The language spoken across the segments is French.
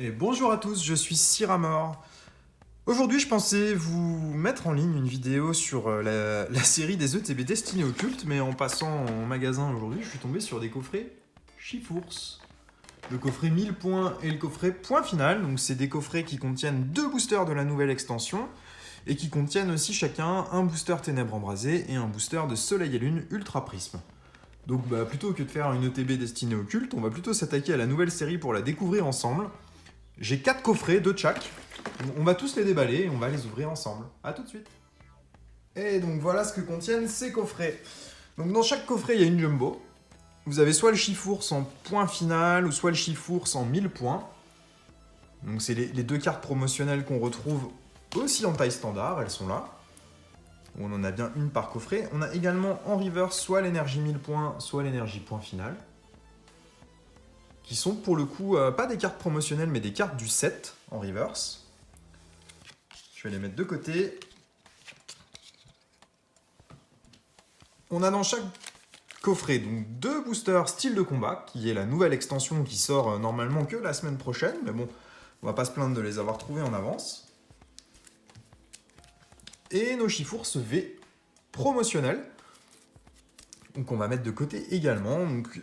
Et bonjour à tous, je suis Cyramor. Aujourd'hui, je pensais vous mettre en ligne une vidéo sur la série des ETB destinés au culte, mais en passant en magasin aujourd'hui, je suis tombé sur des coffrets Chifours. Le coffret 1000 points et le coffret point final. Donc, c'est des coffrets qui contiennent 2 boosters de la nouvelle extension et qui contiennent aussi chacun un booster Ténèbres Embrasées et un booster de Soleil et Lune Ultra Prisme. Donc, plutôt que de faire une ETB destinée au culte, on va plutôt s'attaquer à la nouvelle série pour la découvrir ensemble. J'ai 4 coffrets, 2 de chaque. On va tous les déballer et on va les ouvrir ensemble. A tout de suite. Et donc voilà ce que contiennent ces coffrets. Donc dans chaque coffret, il y a une jumbo. Vous avez soit le Chifours en point final ou soit le Chifours en 1000 points. Donc c'est les 2 cartes promotionnelles qu'on retrouve aussi en taille standard, elles sont là. On en a bien une par coffret. On a également en reverse soit l'énergie 1000 points, soit l'énergie point final. Qui sont pour le coup pas des cartes promotionnelles mais des cartes du set en reverse. Je vais les mettre de côté. On a dans chaque coffret donc 2 boosters style de combat, qui est la nouvelle extension qui sort normalement que la semaine prochaine, mais bon, on va pas se plaindre de les avoir trouvés en avance. Et nos Chifours V promotionnels, donc on va mettre de côté également. Donc,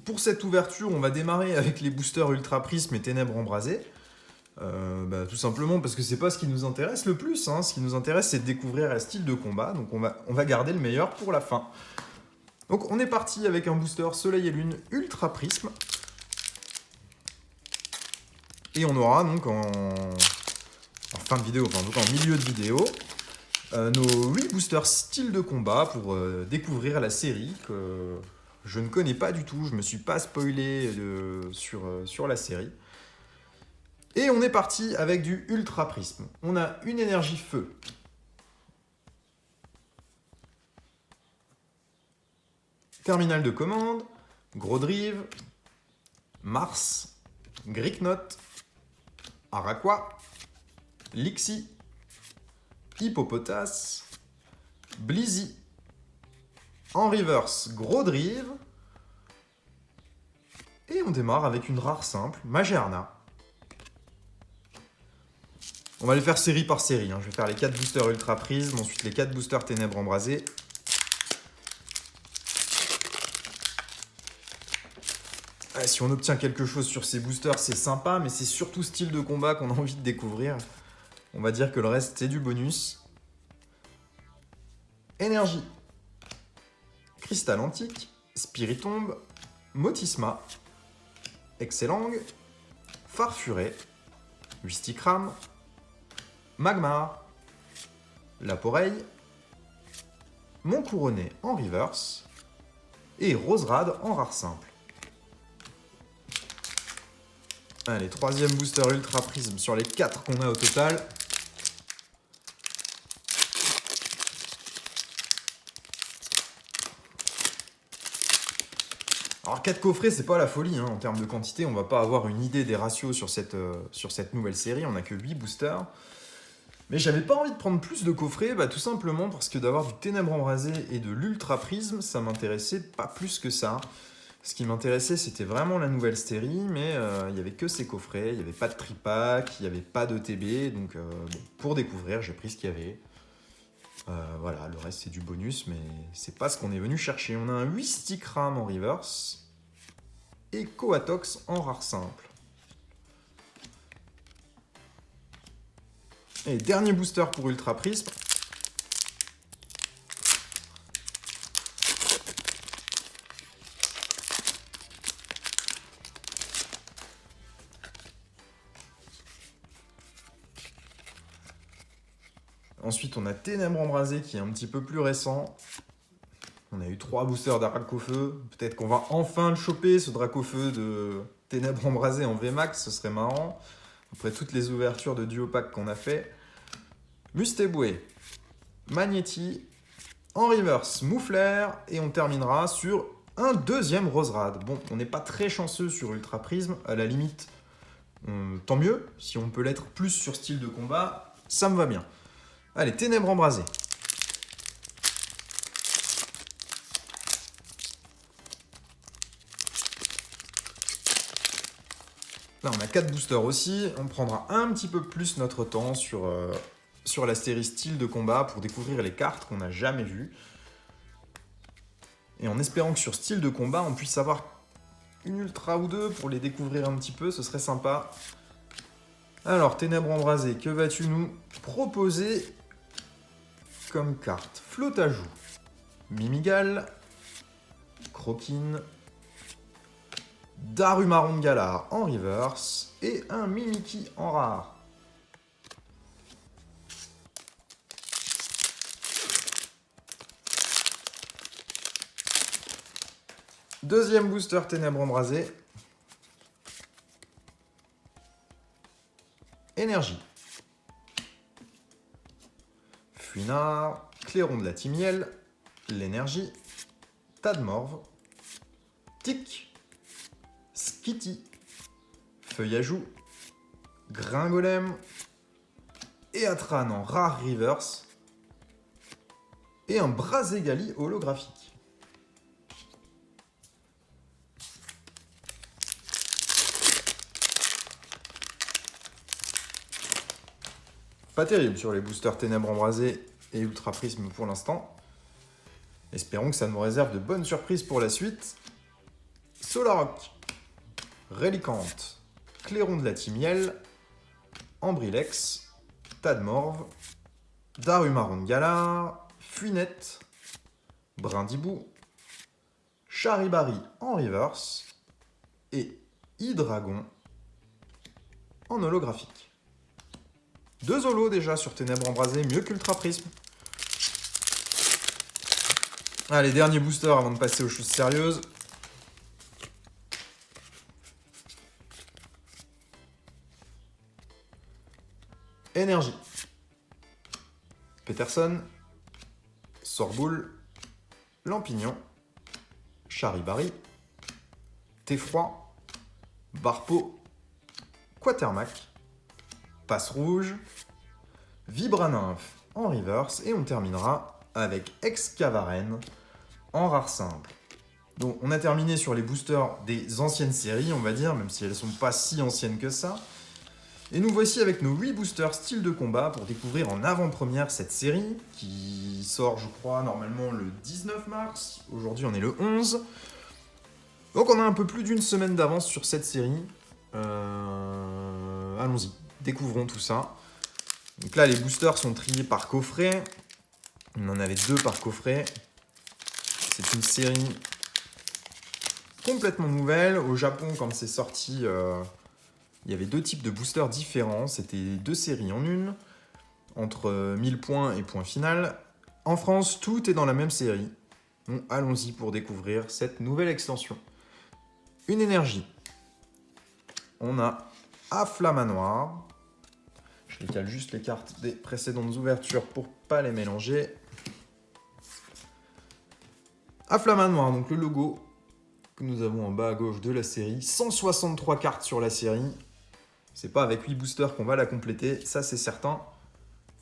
pour cette ouverture, on va démarrer avec les boosters Ultra Prisme et Ténèbres Embrasées. Tout simplement parce que c'est pas ce qui nous intéresse le plus. Ce qui nous intéresse, c'est de découvrir un style de combat. Donc on va garder le meilleur pour la fin. Donc on est parti avec un booster Soleil et Lune Ultra Prisme. Et on aura donc en fin de vidéo, enfin donc en milieu de vidéo, nos 8 boosters style de combat pour découvrir la série que je ne connais pas du tout. Je me suis pas spoilé sur la série. Et on est parti avec du Ultra Prisme. On a une énergie feu. Terminal de commande, Gros Drive, Mars, Gricknot, Araqua, Lixie, Hippopotas, Blizzy. En reverse, Gros Drive. Et on démarre avec une rare simple, Magearna. On va les faire série par série. Je vais faire les 4 boosters Ultra Prisme, ensuite les 4 boosters Ténèbres Embrasées. Si on obtient quelque chose sur ces boosters, c'est sympa, mais c'est surtout style de combat qu'on a envie de découvrir. On va dire que le reste, c'est du bonus. Énergie. Cristal Antique, Spiritombe, Motisma, Excellang, Farfuré, Wistikram, Magmar, Laporeille, Montcouronné en reverse et Roserade en rare simple. Allez, 3e booster Ultra Prisme sur les 4 qu'on a au total. Alors 4 coffrets, c'est pas la folie en termes de quantité. On va pas avoir une idée des ratios sur cette nouvelle série. On a que 8 boosters. Mais j'avais pas envie de prendre plus de coffrets, tout simplement parce que d'avoir du Ténèbres Embrasées et de l'Ultra Prisme, ça m'intéressait pas plus que ça. Ce qui m'intéressait, c'était vraiment la nouvelle série, mais il n'y avait que ces coffrets, il n'y avait pas de tripack, il n'y avait pas de TB, donc pour découvrir, j'ai pris ce qu'il y avait. Voilà, le reste c'est du bonus, mais c'est pas ce qu'on est venu chercher. On a un Wistikram en reverse et Coatox en rare simple. Et dernier booster pour Ultra Prisme. Ensuite, on a Ténèbres Embrasées qui est un petit peu plus récent. On a eu 3 boosters d'Aracofeu. Peut-être qu'on va enfin le choper, ce Dracofeu de Ténèbres Embrasées en VMAX, ce serait marrant. Après toutes les ouvertures de duo-pack qu'on a fait. Mustéboué, Magnéti, en reverse, Moufleur, et on terminera sur un 2e Roserade. Bon, on n'est pas très chanceux sur Ultra Prisme, à la limite, tant mieux. Si on peut l'être plus sur style de combat, ça me va bien. Allez, Ténèbres Embrasées. Là, on a 4 boosters aussi. On prendra un petit peu plus notre temps sur la série style de combat pour découvrir les cartes qu'on n'a jamais vues. Et en espérant que sur style de combat, on puisse avoir une ultra ou deux pour les découvrir un petit peu, ce serait sympa. Alors, Ténèbres embrasées, que vas-tu nous proposer comme carte? Flotte à joue, Mimigal, Croquine, Darumaron de Galar en reverse et un Mimikyu en rare. Deuxième booster Ténèbres embrasées. Énergie. Fuinard, Clairon de la Timiel, l'énergie, Tadmorve, Tic, Skitty, Feuille à joue, Gringolem, et Atran en rare reverse, et un Brazegali holographique. Pas terrible sur les boosters Ténèbres embrasées et Ultra Prisme pour l'instant. Espérons que ça nous réserve de bonnes surprises pour la suite. Solrock, Relicante, Clairon de la Timiel, Ambrilex, Tadmorve, Darumaron de Galar, Fuinette, Brindibou, Charibari en reverse et Hydragon en holographique. 2 holos déjà sur Ténèbres embrasées, mieux qu'Ultra Prisme. Allez, dernier booster avant de passer aux choses sérieuses. Énergie. Peterson, Sorboule, Lampignon, Charibari, Teffroi, Barpo, Quatermac, Passe Rouge, Vibranymph en reverse et on terminera avec Excavaren en rare simple. Donc on a terminé sur les boosters des anciennes séries, on va dire, même si elles ne sont pas si anciennes que ça. Et nous voici avec nos 8 boosters style de combat pour découvrir en avant-première cette série qui sort, je crois, normalement le 19 mars. Aujourd'hui, on est le 11. Donc on a un peu plus d'une semaine d'avance sur cette série. Allons-y, découvrons tout ça. Donc là, les boosters sont triés par coffret. On en avait 2 par coffret. C'est une série complètement nouvelle. Au Japon, quand c'est sorti... il y avait 2 types de boosters différents, c'était 2 séries en une, entre 1000 points et point final. En France, tout est dans la même série. Donc allons-y pour découvrir cette nouvelle extension. Une énergie. On a Afflamanoir. Je décale juste les cartes des précédentes ouvertures pour pas les mélanger. Afflamanoir, donc le logo que nous avons en bas à gauche de la série. 163 cartes sur la série. C'est pas avec 8 boosters qu'on va la compléter, ça c'est certain.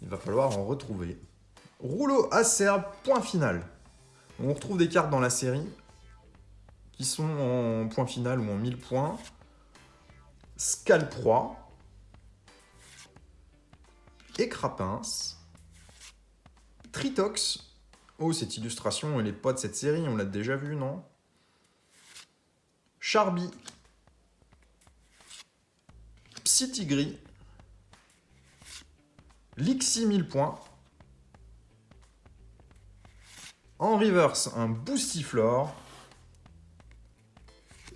Il va falloir en retrouver. Rouleau acerbe, point final. On retrouve des cartes dans la série qui sont en point final ou en 1000 points. Scalproie. Écrapince. Tritox. Oh, cette illustration, elle est pas de cette série, on l'a déjà vue, non? Charby. Psytigris, Lixie 1000 points, en reverse un Boostiflore,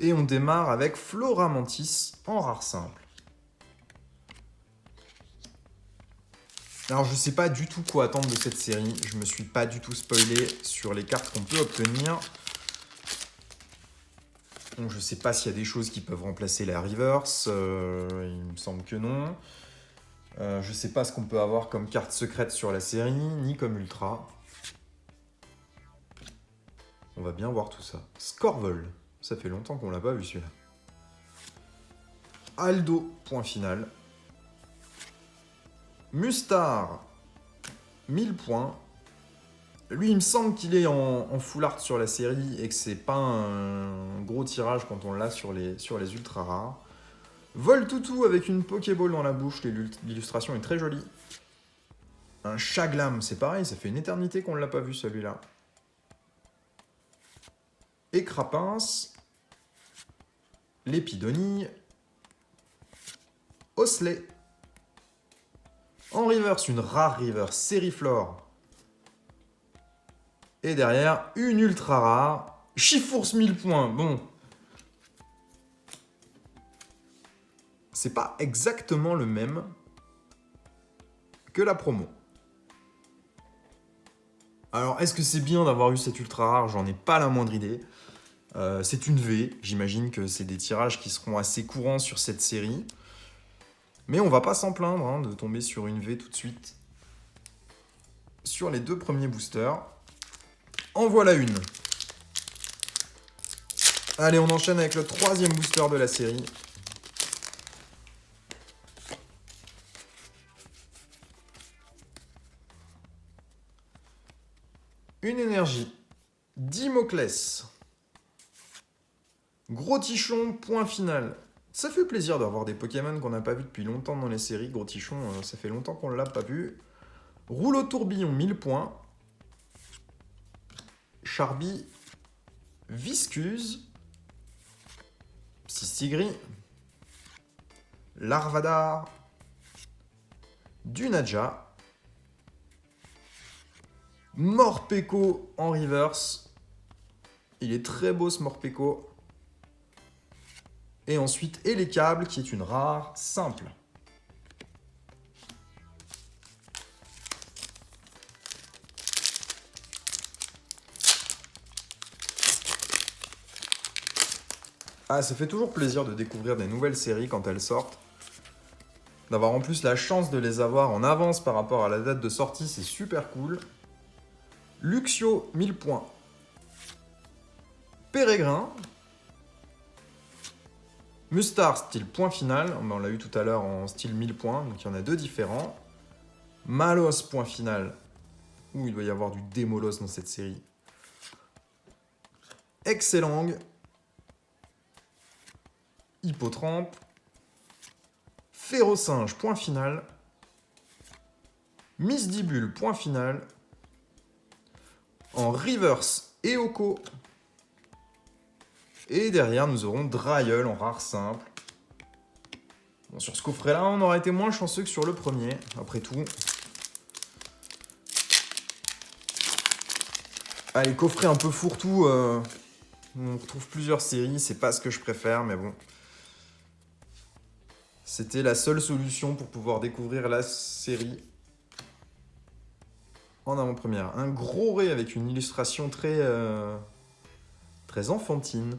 et on démarre avec Floramantis en rare simple. Alors je sais pas du tout quoi attendre de cette série, je me suis pas du tout spoilé sur les cartes qu'on peut obtenir. Donc, je sais pas s'il y a des choses qui peuvent remplacer la reverse, il me semble que non. Je sais pas ce qu'on peut avoir comme carte secrète sur la série, ni comme ultra. On va bien voir tout ça. Scorvol, ça fait longtemps qu'on l'a pas vu celui-là. Aldo, point final. Mustar, 1000 points. Lui, il me semble qu'il est en full art sur la série et que c'est pas un gros tirage quand on l'a sur les ultra rares. Voltoutou avec une Pokéball dans la bouche, l'illustration est très jolie. Un Chaglam, c'est pareil, ça fait une éternité qu'on ne l'a pas vu celui-là. Et Crapince, Lépidonille, Osselet. En reverse, une rare reverse, Sériflore. Et derrière, une ultra rare, Chifours 1000 points. Bon. C'est pas exactement le même que la promo. Alors, est-ce que c'est bien d'avoir eu cette ultra rare? J'en ai pas la moindre idée. C'est une V. J'imagine que c'est des tirages qui seront assez courants sur cette série. Mais on va pas s'en plaindre hein, de tomber sur une V tout de suite. Sur les 2 premiers boosters. En voilà une. Allez, on enchaîne avec le 3e booster de la série. Une énergie. Dimoclès. Gros Tichon, point final. Ça fait plaisir d'avoir des Pokémon qu'on n'a pas vu depuis longtemps dans les séries. Gros Tichon, ça fait longtemps qu'on ne l'a pas vu. Rouleau Tourbillon, 1000 points. Charby. Viscuse. Psystigris. Larvadar. Dunaja. Morpeko en reverse. Il est très beau ce Morpeko. Et ensuite, Elecable, qui est une rare simple. Ah, ça fait toujours plaisir de découvrir des nouvelles séries quand elles sortent. D'avoir en plus la chance de les avoir en avance par rapport à la date de sortie, c'est super cool. Luxio, 1000 points. Pérégrin. Mustar, style point final. On l'a eu tout à l'heure en style 1000 points, donc il y en a 2 différents. Malos, point final. Ouh, il doit y avoir du Démolos dans cette série. Excellent. Hippotrampe. Férocinge, point final. Misdibule, point final. En reverse, Eoko. Et derrière, nous aurons Drayeul en rare simple. Bon, sur ce coffret-là, on aurait été moins chanceux que sur le premier, après tout. Allez, coffret un peu fourre-tout. On retrouve plusieurs séries, c'est pas ce que je préfère, mais bon. C'était la seule solution pour pouvoir découvrir la série en avant-première. Un gros ré avec une illustration très enfantine.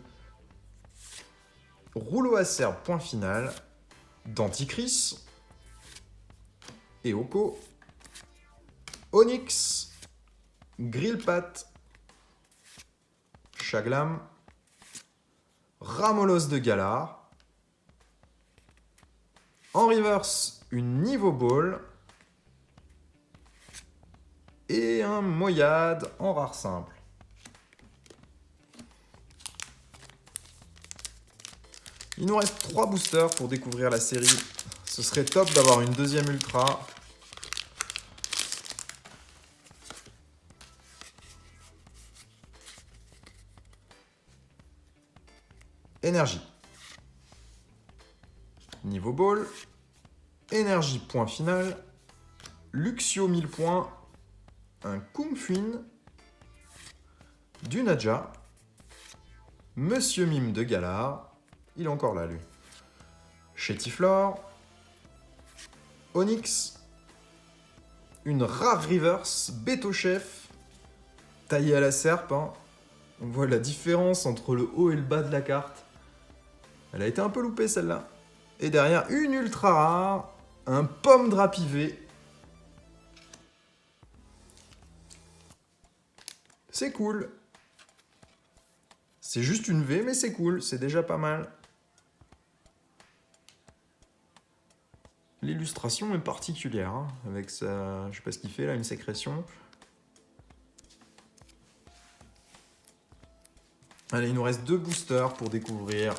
Rouleau acerbe, point final. Denticris. Eoko. Onyx. Grillpat. Chaglam. Ramolos de Galar. En reverse, une Niveau Ball. Et un Moyade en rare simple. Il nous reste 3 boosters pour découvrir la série. Ce serait top d'avoir une deuxième ultra. Énergie. Niveau Ball. Énergie, point final. Luxio, 1000 points. Un Kungfuin. Dunaja. Monsieur Mime de Galar. Il est encore là, lui. Chétiflore. Onyx. Une rare reverse. Bétochef. Taillé à la serpe. Hein. On voit la différence entre le haut et le bas de la carte. Elle a été un peu loupée, celle-là. Et derrière, une ultra rare. Un Pomme Drapivé. C'est cool. C'est juste une V, mais c'est cool. C'est déjà pas mal. L'illustration est particulière, hein, avec sa... Je sais pas ce qu'il fait là, une sécrétion. Allez, il nous reste 2 boosters pour découvrir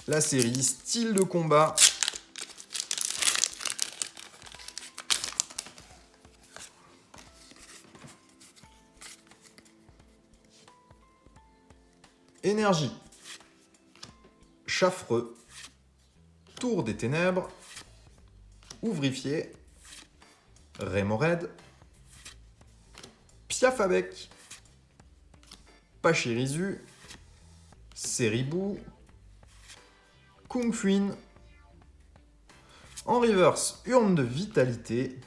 la série Style de combat. Énergie. Chaffreux. Tour des ténèbres. Ouvrifié. Rémored. Piafabec. Pachirisu. Seribou. Kung Fuin. En reverse, urne de vitalité.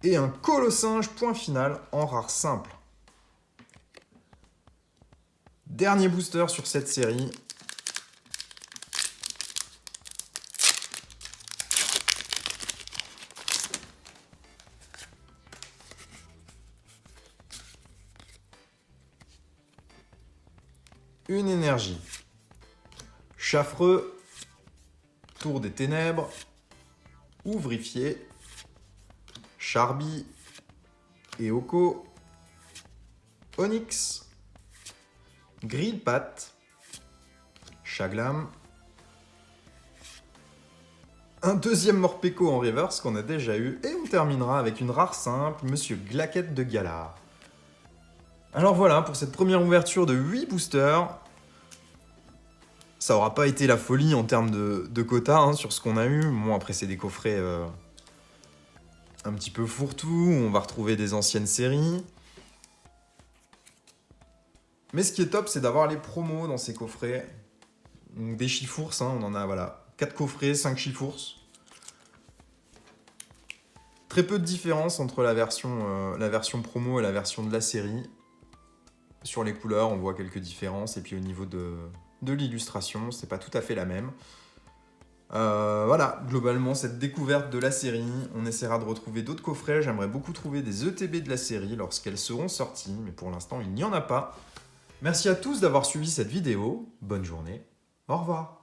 Et un colossinge point final en rare simple. Dernier booster sur cette série. Une énergie. Chaffreux. Tour des ténèbres. Ouvrifié. Charby. Eoko. Onyx. Grillpat. Chaglam. Un deuxième Morpeko en reverse qu'on a déjà eu. Et on terminera avec une rare simple, Monsieur Glaquette de Galar. Alors voilà, pour cette première ouverture de 8 boosters. Ça aura pas été la folie en termes de quota hein, sur ce qu'on a eu. Bon, après, c'est des coffrets un petit peu fourre-tout. On va retrouver des anciennes séries. Mais ce qui est top, c'est d'avoir les promos dans ces coffrets. Donc des chifours, hein, on en a voilà, 4 coffrets, 5 chifours. Très peu de différence entre la version promo et la version de la série. Sur les couleurs, on voit quelques différences. Et puis au niveau de l'illustration, c'est pas tout à fait la même. Voilà, globalement, cette découverte de la série. On essaiera de retrouver d'autres coffrets. J'aimerais beaucoup trouver des ETB de la série lorsqu'elles seront sorties. Mais pour l'instant, il n'y en a pas. Merci à tous d'avoir suivi cette vidéo. Bonne journée. Au revoir.